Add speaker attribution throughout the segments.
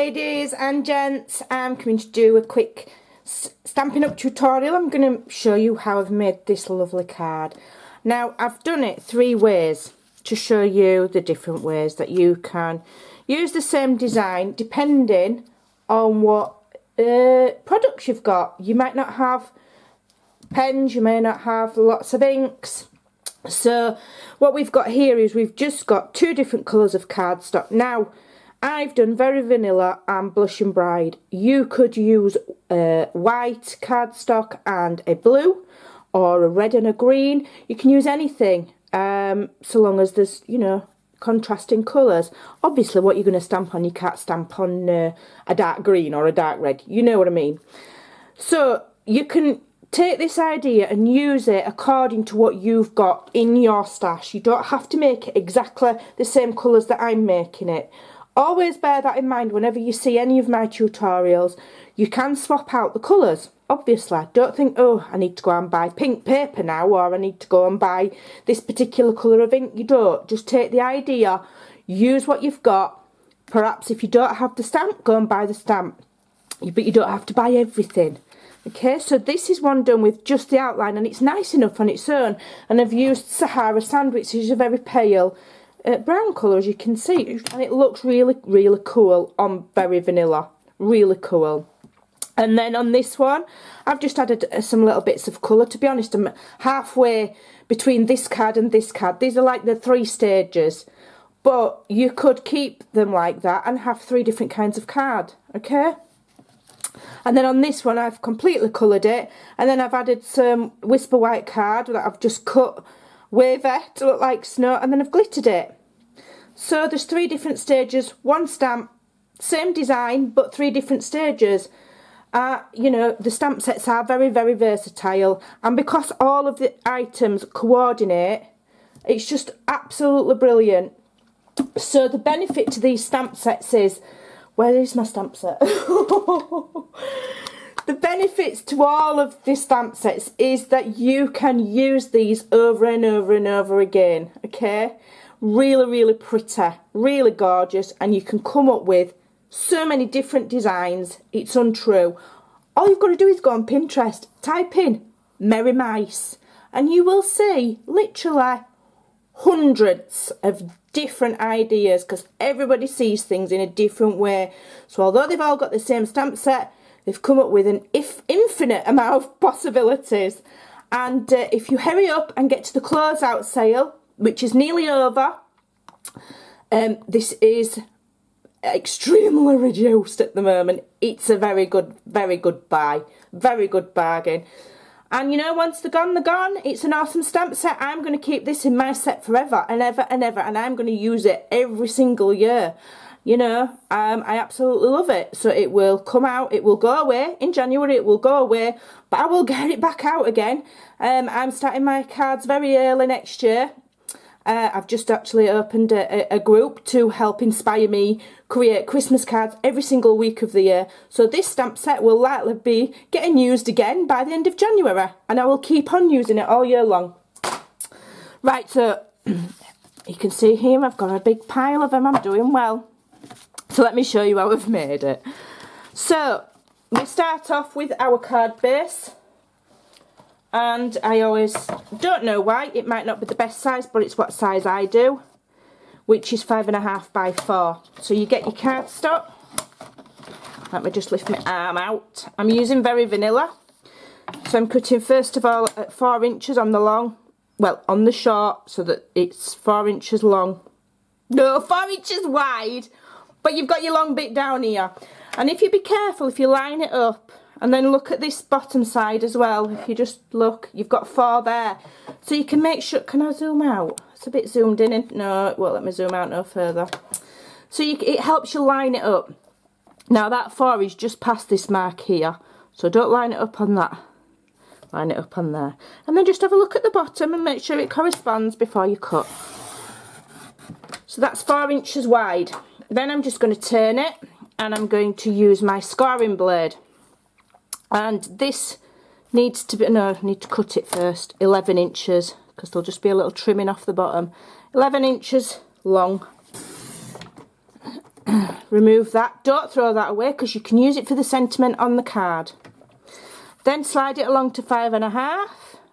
Speaker 1: ladies and gents, I'm coming to do a quick Stampin' Up tutorial. I'm going to show you how I've made this lovely card. Now, I've done it 3 ways to show you the different ways that you can use the same design depending on what products you've got. You might not have pens, you may not have lots of inks. So what we've got here is we've just got 2 different colours of cardstock. Now, I've done Very Vanilla and Blush and Bride. You could use white cardstock and a blue, or a red and a green. You can use anything, so long as there's, you know, contrasting colours. Obviously, what you're going to stamp on, you can't stamp on a dark green or a dark red. You know what I mean. So you can take this idea and use it according to what you've got in your stash. You don't have to make it exactly the same colours that I'm making it. Always bear that in mind whenever you see any of my tutorials. You can swap out the colours, obviously. Don't think, oh, I need to go and buy pink paper now, or I need to go and buy this particular colour of ink. You don't. Just take the idea, use what you've got. Perhaps if you don't have the stamp, go and buy the stamp. But you don't have to buy everything. Okay, so this is one done with just the outline, and it's nice enough on its own. And I've used Sahara Sand, which is a very pale brown colour, as you can see, and it looks really, really cool on Very Vanilla. Really cool. And then on this one, I've just added some little bits of colour. To be honest, I'm halfway between this card and this card. These are like the 3 stages, but you could keep them like that and have 3 different kinds of card, okay? And then on this one, I've completely coloured it, and then I've added some Whisper White card that I've just cut wavy to look like snow, and then I've glittered it. So there's 3 different stages, 1 stamp, same design, but 3 different stages. You know, the stamp sets are very, very versatile, and because all of the items coordinate, it's just absolutely brilliant. So the benefit to these stamp sets is, where is my stamp set? The benefits to all of the stamp sets is that you can use these over and over and over again, okay? Really, really pretty, really gorgeous, and you can come up with so many different designs. It's untrue. All you've got to do is go on Pinterest, type in Merry Mice, and you will see literally hundreds of different ideas, because everybody sees things in a different way. So although they've all got the same stamp set, they've come up with an infinite amount of possibilities. And if you hurry up and get to the closeout sale, which is nearly over, this is extremely reduced at the moment. It's a very good buy, very good bargain. And you know, once they're gone, they're gone. It's an awesome stamp set. I'm going to keep this in my set forever and ever and ever, and I'm going to use it every single year. You know, I absolutely love it. So it will come out, it will go away in January, it will go away, but I will get it back out again. I'm starting my cards very early next year. I've just actually opened a group to help inspire me create Christmas cards every single week of the year. So this stamp set will likely be getting used again by the end of January, and I will keep on using it all year long. Right, so you can see here I've got a big pile of them. I'm doing well. So let me show you how I've made it. So we start off with our card base. And I always don't know why, it might not be the best size, but it's what size I do, which is 5.5 by 4. So you get your cardstock. Let me just lift my arm out. I'm using Very Vanilla. So I'm cutting first of all at 4 inches on the long, well, on the short, so that it's 4 inches long. No, 4 inches wide, but you've got your long bit down here. And if you be careful, if you line it up, and then look at this bottom side as well. If you just look, you've got 4 there. So you can make sure, can I zoom out? It's a bit zoomed in. No, it won't let me zoom out no further. So it helps you line it up. Now that 4 is just past this mark here. So don't line it up on that. Line it up on there. And then just have a look at the bottom and make sure it corresponds before you cut. So that's 4 inches wide. Then I'm just going to turn it, and I'm going to use my scoring blade. And this needs to be, no, I need to cut it first, 11 inches, because there'll just be a little trimming off the bottom. 11 inches long. remove that. Don't throw that away because you can use it for the sentiment on the card. Then slide it along to 5.5,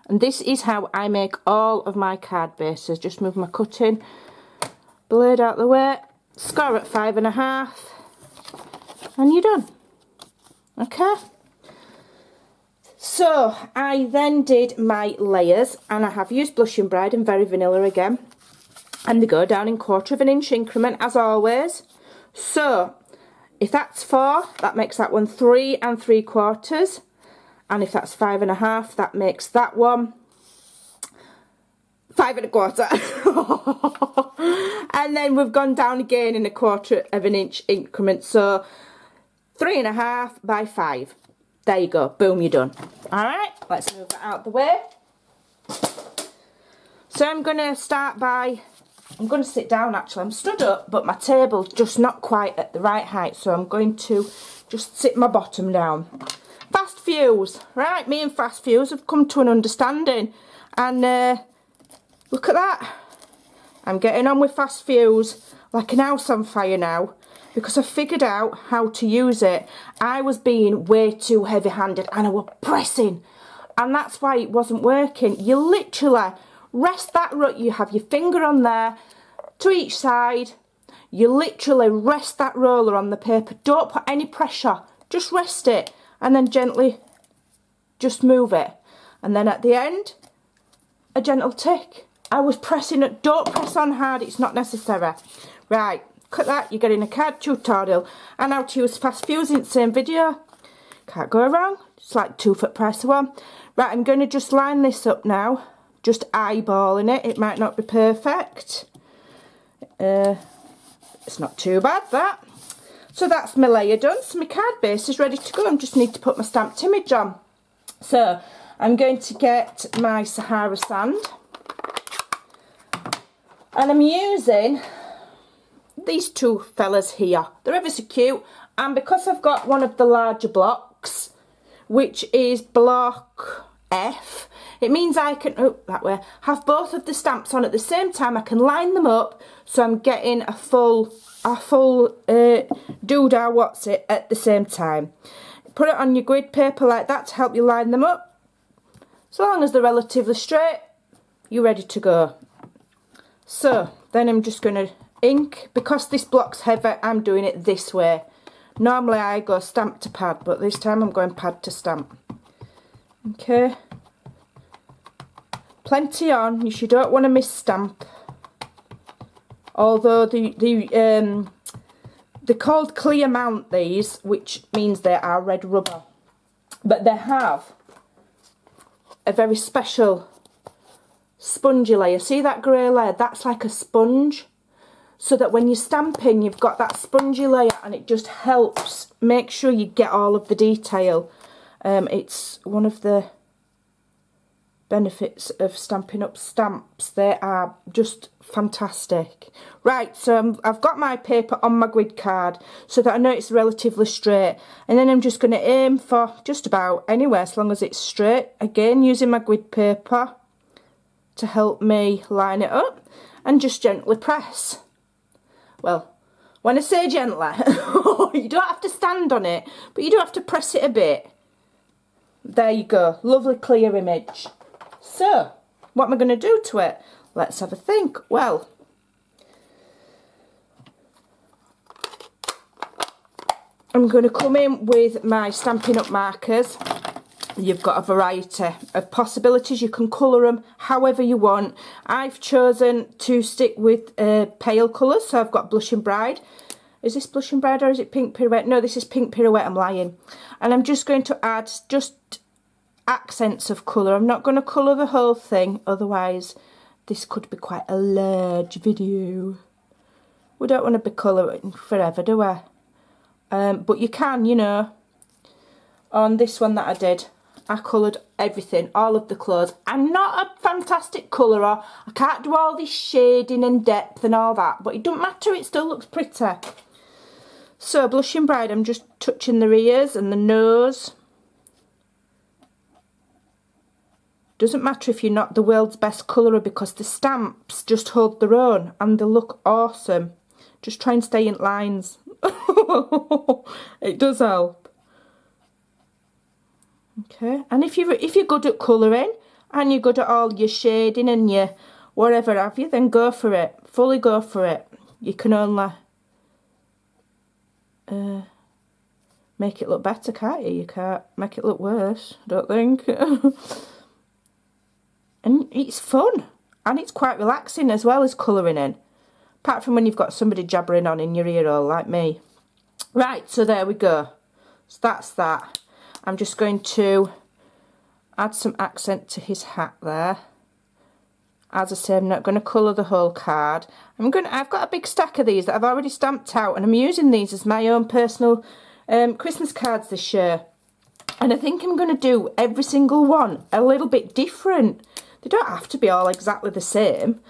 Speaker 1: and this is how I make all of my card bases. Just move my cutting blade out the way, score at 5.5, and you're done. Okay. So I then did my layers, and I have used Blushing Bride and Very Vanilla again, and they go down in 1/4 inch increment as always. So if that's 4, that makes that one 3 3/4. And if that's 5.5, that makes that one 5 1/4. And then we've gone down again in 1/4 inch increments. So 3.5 by 5. There you go. Boom, you're done. Alright, let's move that out the way. So I'm going to start by, I'm going to sit down actually. I'm stood up, but my table's just not quite at the right height. So I'm going to just sit my bottom down. Fast fuse, right, me and Fast Fuse have come to an understanding, and look at that, I'm getting on with Fast Fuse like an house on fire now, because I figured out how to use it. I was being way too heavy handed and I was pressing, and that's why it wasn't working. You literally rest that rut, you have your finger on there to each side, you literally rest that roller on the paper, don't put any pressure, just rest it. And then gently just move it. And then at the end, a gentle tick. I was pressing it. Don't press on hard, it's not necessary. Right, cut that, you're getting a card tutorial. And how to use Fast Fuse in the same video. Can't go wrong. It's like 2-foot press one. Right, I'm going to just line this up now. Just eyeballing it. It might not be perfect. It's not too bad, that. So that's my layer done. So my card base is ready to go. I just need to put my stamped image on. So I'm going to get my Sahara sand. And I'm using these two fellas here. They're ever so cute. And because I've got one of the larger blocks, which is block F, it means I can, oh, that way, have both of the stamps on at the same time. I can line them up so I'm getting a full doodah what's it at the same time. Put it on your grid paper like that to help you line them up. So long as they're relatively straight, you're ready to go. So then I'm just going to ink. Because this block's heavy, I'm doing it this way. Normally I go stamp to pad, but this time I'm going pad to stamp. Okay. Plenty on, you don't want to miss stamp. Although they're called clear mount, these, which means they are red rubber. But they have a very special spongy layer. See that grey layer? That's like a sponge. So that when you're stamping, you've got that spongy layer, and it just helps make sure you get all of the detail. It's one of the benefits of Stampin' Up stamps. They are just fantastic. Right, so I've got my paper on my grid card so that I know it's relatively straight, and then I'm just going to aim for just about anywhere as long as it's straight, again using my grid paper to help me line it up, and just gently press. Well, when I say gently, you don't have to stand on it, but you do have to press it a bit. There you go, lovely clear image. So, what am I going to do to it? Let's have a think. Well, I'm going to come in with my Stampin' Up markers. You've got a variety of possibilities. You can colour them however you want. I've chosen to stick with pale colours, so I've got Blushing Bride. Is this Blushing Bride or is it Pink Pirouette? No, this is Pink Pirouette, I'm lying. And I'm just going to add just accents of colour. I'm not going to colour the whole thing, otherwise this could be quite a large video. We don't want to be colouring forever, do we? But you can, you know. On this one that I did, I coloured everything, all of the clothes. I'm not a fantastic colourer. I can't do all this shading and depth and all that, but it doesn't matter, it still looks pretty. So, Blushing Bride, I'm just touching the ears and the nose. Doesn't matter if you're not the world's best colourer, because the stamps just hold their own and they look awesome. Just try and stay in lines. It does help. Okay, and if you're good at colouring and you're good at all your shading and your whatever have you, then go for it. Fully go for it. You can only make it look better, can't you? You can't make it look worse, I don't think. And it's fun. And it's quite relaxing as well as colouring in. Apart from when you've got somebody jabbering on in your ear hole like me. Right, so there we go. So that's that. I'm just going to add some accent to his hat there. As I say, I'm not going to colour the whole card. I've got a big stack of these that I've already stamped out, and I'm using these as my own personal Christmas cards this year. And I think I'm going to do every single one a little bit different. They don't have to be all exactly the same.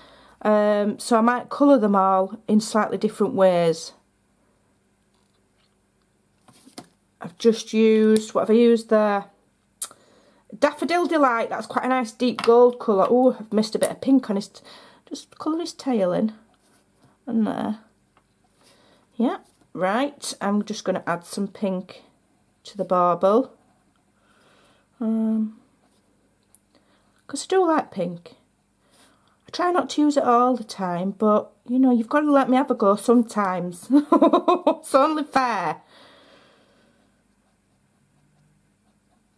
Speaker 1: So I might colour them all in slightly different ways. I've just used, what have I used there? Daffodil Delight, that's quite a nice deep gold colour. Oh, I've missed a bit of pink on his, just colour his tail in. And there. Yeah, right, I'm just going to add some pink to the bauble. Because I do like pink. I try not to use it all the time, but, you know, you've got to let me have a go sometimes. It's only fair.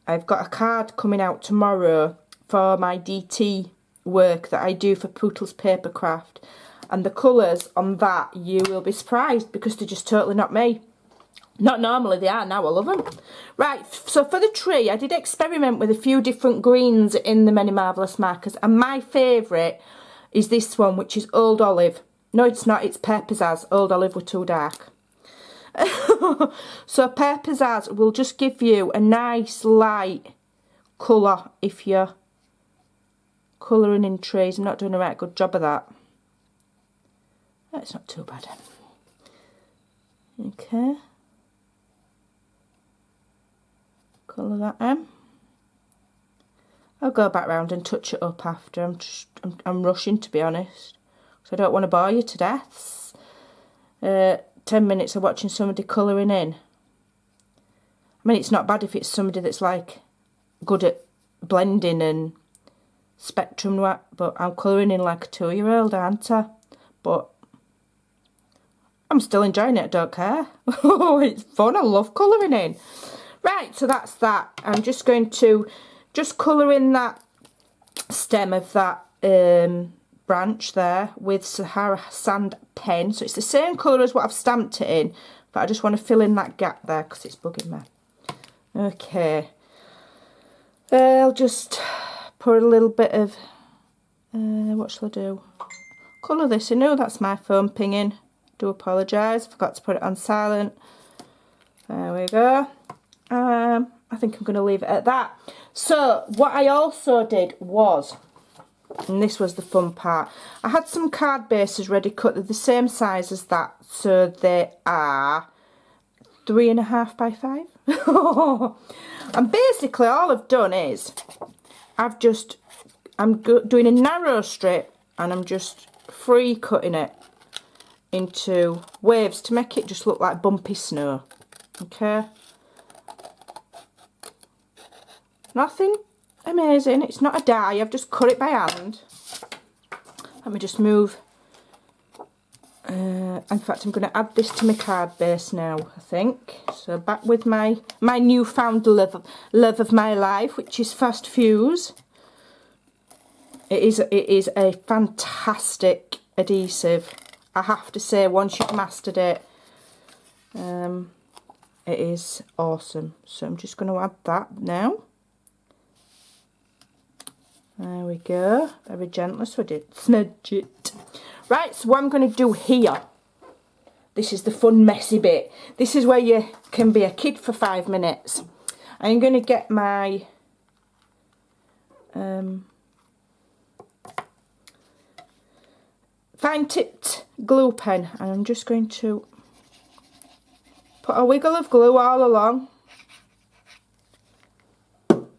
Speaker 1: I've got a card coming out tomorrow for my DT work that I do for Pootle's Papercraft. And the colours on that, you will be surprised because they're just totally not me. Not normally, they are now, I love them. Right, so for the tree, I did experiment with a few different greens in the Many Marvellous markers. And my favourite is this one, which is Old Olive. No, it's not, it's Pear Pizzazz. Old Olive were too dark. So Pear Pizzazz will just give you a nice light colour if you're colouring in trees. I'm not doing a right good job of that. That's not too bad. Okay. Colour that in. I'll go back round and touch it up after. I'm rushing, to be honest, because I don't want to bore you to death. 10 minutes of watching somebody colouring in. I mean, it's not bad if it's somebody that's like good at blending and spectrum work, but I'm colouring in like a 2-year-old, aren't I? But I'm still enjoying it, I don't care. It's fun, I love colouring in. Right, so that's that. I'm just going to just colour in that stem of that branch there with Sahara Sand pen. So it's the same colour as what I've stamped it in, but I just want to fill in that gap there because it's bugging me. Okay. I'll just put a little bit of, what shall I do? Colour this in. Oh, that's my phone pinging. Do apologise, forgot to put it on silent. There we go. I think I'm going to leave it at that. So what I also did was, and this was the fun part, I had some card bases ready cut. They're the same size as that, so they are 3.5 by 5. And basically all I've done is I'm doing a narrow strip and I'm just free cutting it into waves to make it just look like bumpy snow. Okay, nothing amazing, it's not a die, I've just cut it by hand. Let me just move. In fact, I'm going to add this to my card base now, I think. So back with my newfound love of my life, which is Fast Fuse. It is a fantastic adhesive, I have to say. Once you've mastered it, it is awesome. So I'm just going to add that now. There we go, very gently, so I did smudge it. Right, so what I'm going to do here, this is the fun messy bit. This is where you can be a kid for 5 minutes. I'm going to get my fine tipped glue pen, and I'm just going to put a wiggle of glue all along,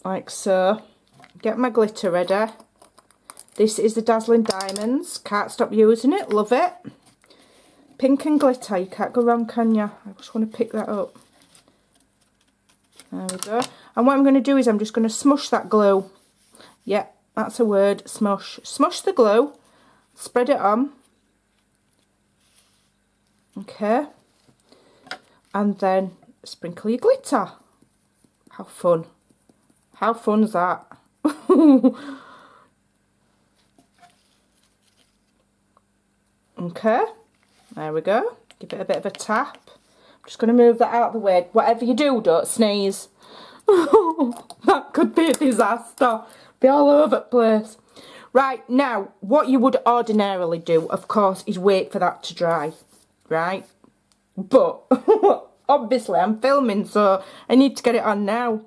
Speaker 1: like so. Get my glitter ready. This is the Dazzling Diamonds. Can't stop using it. Love it. Pink and glitter, you can't go wrong, can you? I just want to pick that up. There we go. And what I'm going to do is I'm just going to smush that glue. Yeah, that's a word, smush. Smush the glue, spread it on. Okay. And then sprinkle your glitter. How fun. How fun is that? Okay. There we go. Give it a bit of a tap. I'm just going to move that out of the way. Whatever you do, don't sneeze. That could be a disaster. Be all over the place. Right, now, what you would ordinarily do, of course, is wait for that to dry. Right? But, obviously, I'm filming, so I need to get it on now.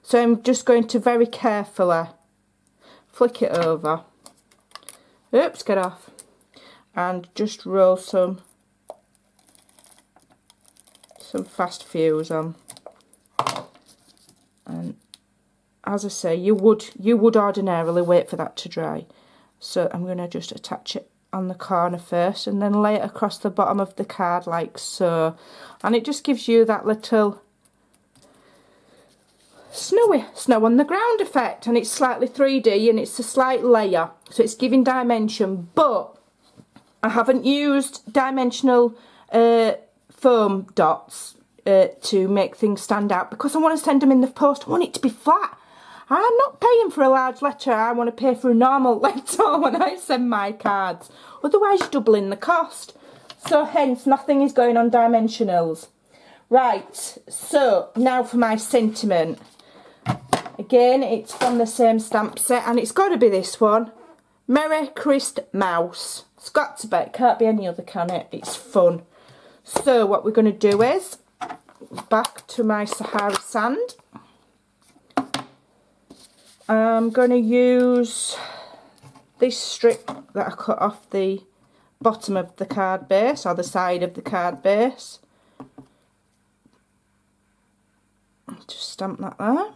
Speaker 1: So I'm just going to very carefully flick it over. Oops, get off. And just roll some fast fuse on. And as I say, you would ordinarily wait for that to dry. So I'm going to just attach it on the corner first and then lay it across the bottom of the card like so. And it just gives you that little snow on the ground effect, and it's slightly 3D and it's a slight layer, so it's giving dimension. But I haven't used dimensional foam dots to make things stand out because I want to send them in the post. I want it to be flat. I'm not paying for a large letter. I want to pay for a normal letter when I send my cards. Otherwise you're doubling the cost. So hence nothing is going on dimensionals. Right, so now for my sentiment. Again, it's from the same stamp set and it's got to be this one. Merry Christmas. It's got to be. It can't be any other, can it? It's fun. So what we're going to do is, back to my Sahara sand. I'm going to use this strip that I cut off the bottom of the card base, or the side of the card base. Just stamp that there.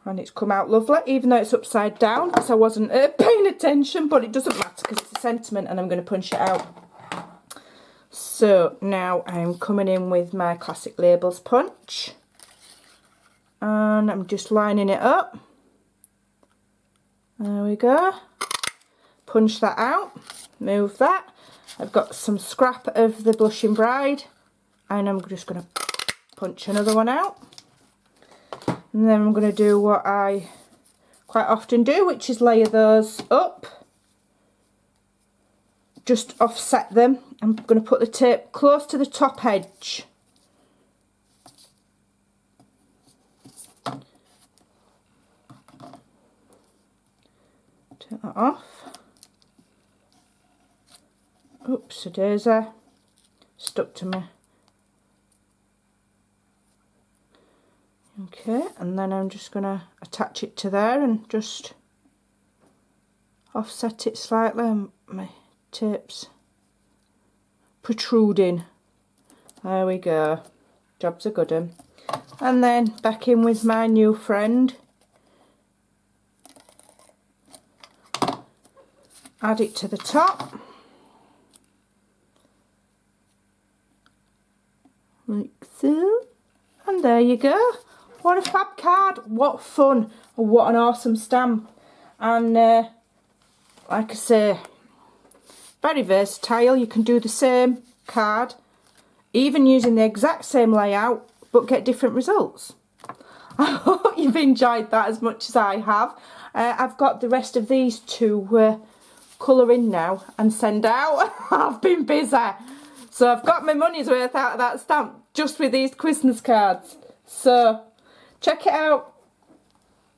Speaker 1: And it's come out lovely, even though it's upside down, because I wasn't paying attention, but it doesn't matter because it's a sentiment and I'm going to punch it out. So now I'm coming in with my Classic Labels punch. And I'm just lining it up. There we go. Punch that out, move that. I've got some scrap of the Blushing Bride, and I'm just going to punch another one out. And then I'm going to do what I quite often do, which is layer those up. Just offset them. I'm going to put the tape close to the top edge. Take that off. Oops, a daisy. Stuck to me. Okay, and then I'm just going to attach it to there and just offset it slightly, and my tape's protruding. There we go. Job's a good one. And then back in with my new friend. Add it to the top. Like so. And there you go. What a fab card. What fun. What an awesome stamp. And like I say, very versatile. You can do the same card, even using the exact same layout, but get different results. I hope you've enjoyed that as much as I have. I've got the rest of these to colour in now and send out. I've been busy. So I've got my money's worth out of that stamp just with these Christmas cards. So check it out.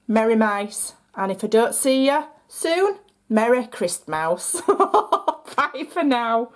Speaker 1: Merry Mice. And if I don't see you soon, Merry Christmas. Bye for now.